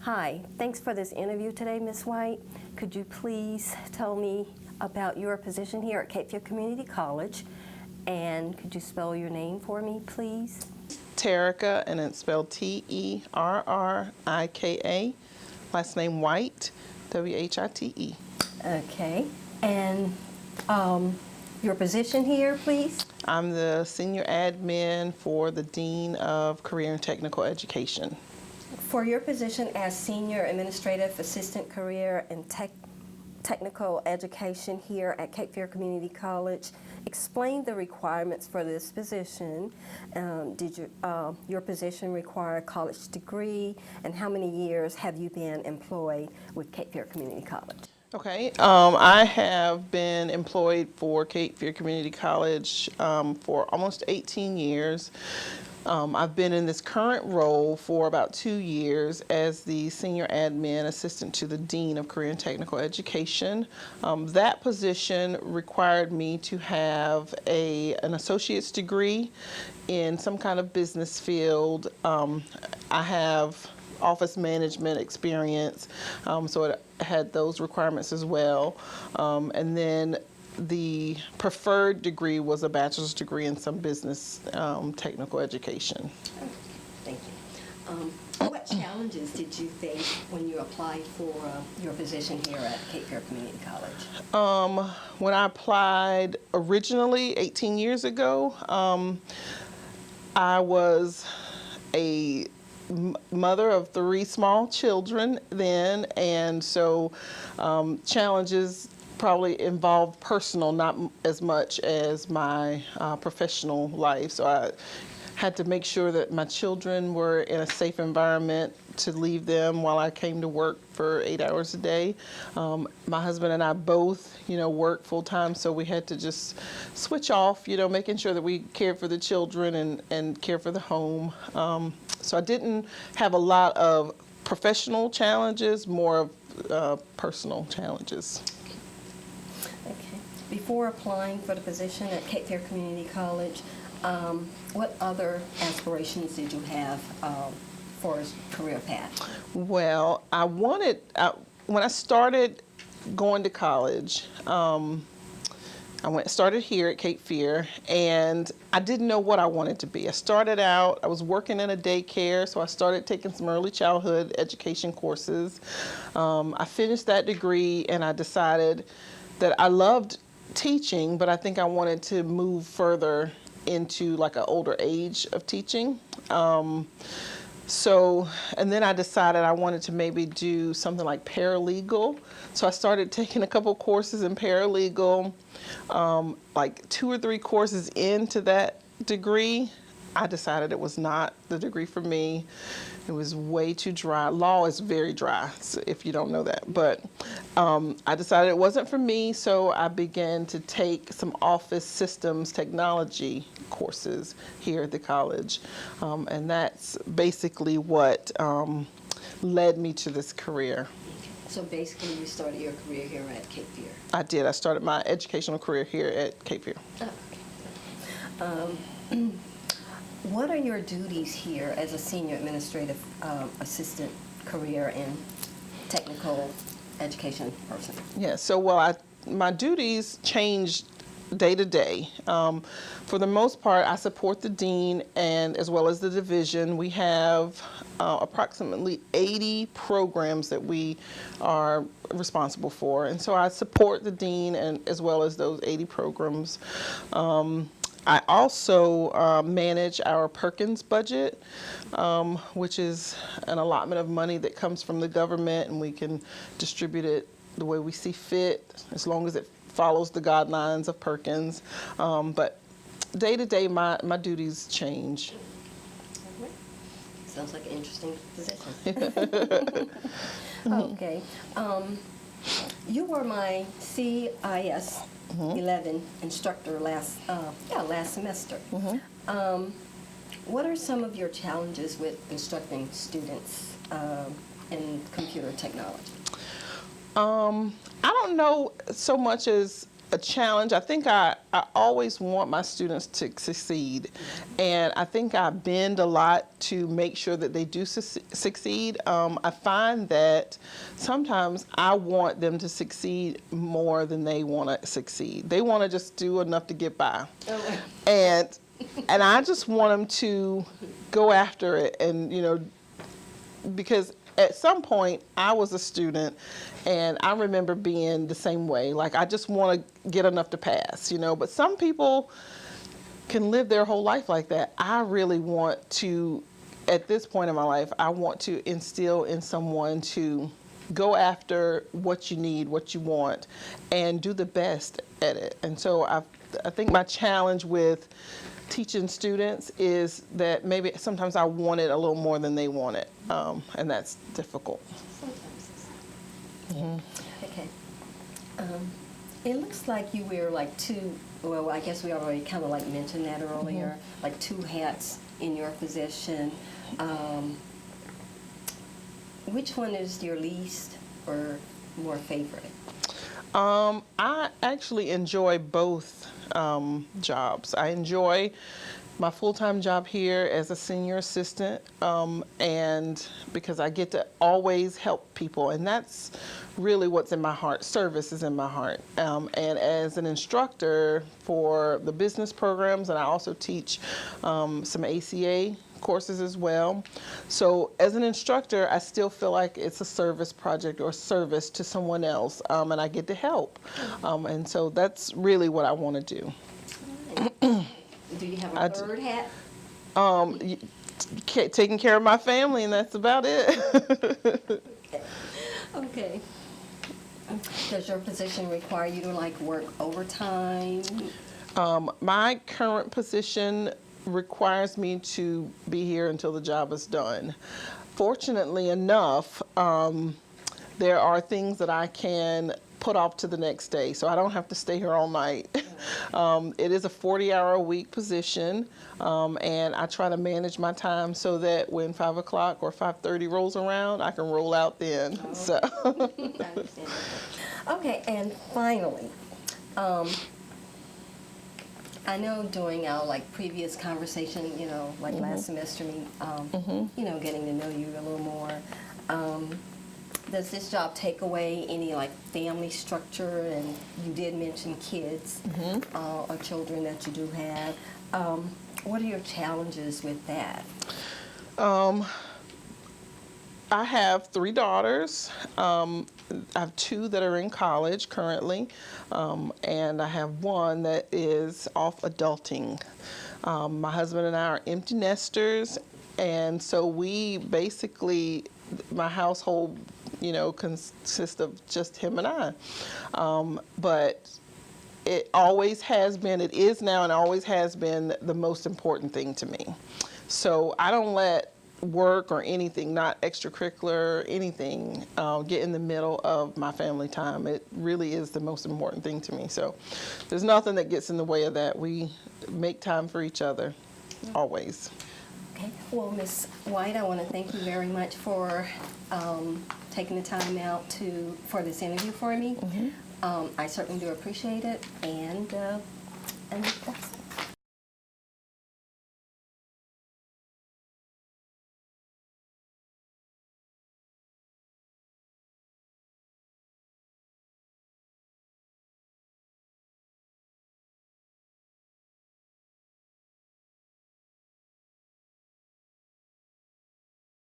Hi, thanks for this interview today, Ms. White. Could you please tell me about your position here at Cape Fear Community College? And could you spell your name for me, please? Terrika, and it's spelled Terrika. Last name White, White. Okay, and your position here, please? I'm the senior admin for the Dean of Career and Technical Education. For your position as Senior Administrative Assistant Career and Technical Education here at Cape Fear Community College, explain the requirements for this position. Did your position require a college degree, and how many years have you been employed with Cape Fear Community College? Okay, I have been employed for Cape Fear Community College for almost 18 years. I've been in this current role for about 2 years as the Senior Admin Assistant to the Dean of Career and Technical Education. That position required me to have an associate's degree in some kind of business field. I have office management experience, so it had those requirements as well. And then the preferred degree was a bachelor's degree in some business technical education. Thank you. What challenges did you face when you applied for your position here at Cape Fear Community College? When I applied originally 18 years ago, I was a mother of 3 small children then, and so challenges probably involved personal, not as much as my professional life. So I had to make sure that my children were in a safe environment to leave them while I came to work for 8 hours a day. My husband and I both, work full time, so we had to just switch off, making sure that we cared for the children and care for the home. So I didn't have a lot of professional challenges, more of personal challenges. Okay. Before applying for the position at Cape Fear Community College, what other aspirations did you have for a career path? Well, when I started going to college, I started here at Cape Fear, and I didn't know what I wanted to be. I was working in a daycare, so I started taking some early childhood education courses. I finished that degree, and I decided that I loved teaching, but I think I wanted to move further into like an older age of teaching. And then I decided I wanted to maybe do something like paralegal. So I started taking a couple courses in paralegal. Like 2 or 3 courses into that degree, I decided it was not the degree for me. It was way too dry. Law is very dry, if you don't know that. But I decided it wasn't for me, so I began to take some office systems technology courses here at the college. And that's basically what led me to this career. So basically you started your career here at Cape Fear? I did. I started my educational career here at Cape Fear. Oh, okay. What are your duties here as a senior administrative assistant career and technical education person? Yeah, so my duties changed day to day. For the most part, I support the dean and as well as the division. We have approximately 80 programs that we are responsible for, and so I support the dean and as well as those 80 programs. I also manage our Perkins budget, which is an allotment of money that comes from the government, and we can distribute it the way we see fit, as long as it follows the guidelines of Perkins. But day to day, my duties change. Sounds like an interesting position. Okay. You were my CIS 11 instructor last semester. What are some of your challenges with instructing students in computer technology? I don't know so much as a challenge. I think I always want my students to succeed, and I think I bend a lot to make sure that they do succeed. I find that sometimes I want them to succeed more than they want to succeed. They want to just do enough to get by, and I just want them to go after it, and because at some point I was a student and I remember being the same way. Like, I just want to get enough to pass, but some people can live their whole life like that. I really want to, at this point in my life, I want to instill in someone to go after what you need, what you want, and do the best at it. And so I think my challenge with teaching students is that maybe sometimes I want it a little more than they want it, and that's difficult. Okay. It looks like you wear like two, well, I guess we already kind of like mentioned that earlier, like two hats in your position. Which one is your least or more favorite? I actually enjoy both jobs. I enjoy my full-time job here as a senior assistant, and because I get to always help people, and that's really what's in my heart. Service is in my heart. And as an instructor for the business programs, and I also teach some ACA courses as well. So as an instructor, I still feel like it's a service project or service to someone else, and I get to help. And so that's really what I want to do. Do you have a third hat? Taking care of my family, and that's about it. Okay. Does your position require you to like work overtime? My current position requires me to be here until the job is done. Fortunately enough, there are things that I can put off to the next day, so I don't have to stay here all night. It is a 40-hour-a-week position, and I try to manage my time so that when 5 o'clock or 5:30 rolls around, I can roll out then. Oh. So. I understand. Okay, and finally, I know during our like previous conversation, like last semester, getting to know you a little more. Does this job take away any like family structure? And you did mention kids or children that you do have. What are your challenges with that? I have 3 daughters. I have 2 that are in college currently, and I have 1 that is off adulting. My husband and I are empty nesters, and so we basically, my household, consists of just him and I. But it always has been, it is now and always has been the most important thing to me. So I don't let work or anything, not extracurricular, anything, get in the middle of my family time. It really is the most important thing to me. So there's nothing that gets in the way of that. We make time for each other, always. Okay. Well, Ms. White, I want to thank you very much for taking the time out for this interview for me. I certainly do appreciate it, and that's